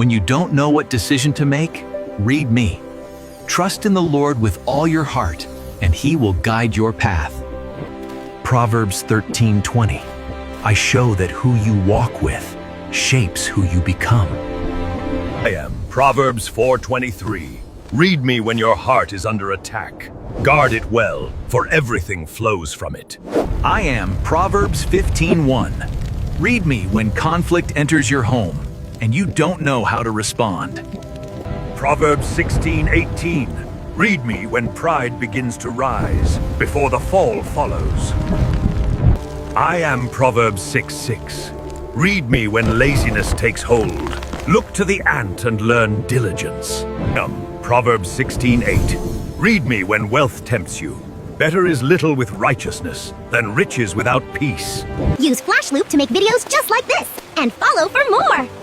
When you don't know what decision to make, read me. Trust in the Lord with all your heart, and He will guide your path. Proverbs 13:20. I show that who you walk with shapes who you become. I am Proverbs 4:23. Read me when your heart is under attack. Guard it well, for everything flows from it. I am Proverbs 15:1. Read me when conflict enters your home, and you don't know how to respond. Proverbs 16:18. Read me when pride begins to rise, before the fall follows. I am Proverbs 6:6. Read me when laziness takes hold. Look to the ant and learn diligence. Proverbs 16:8. Read me when wealth tempts you. Better is little with righteousness than riches without peace. Use Flash Loop to make videos just like this, and follow for more!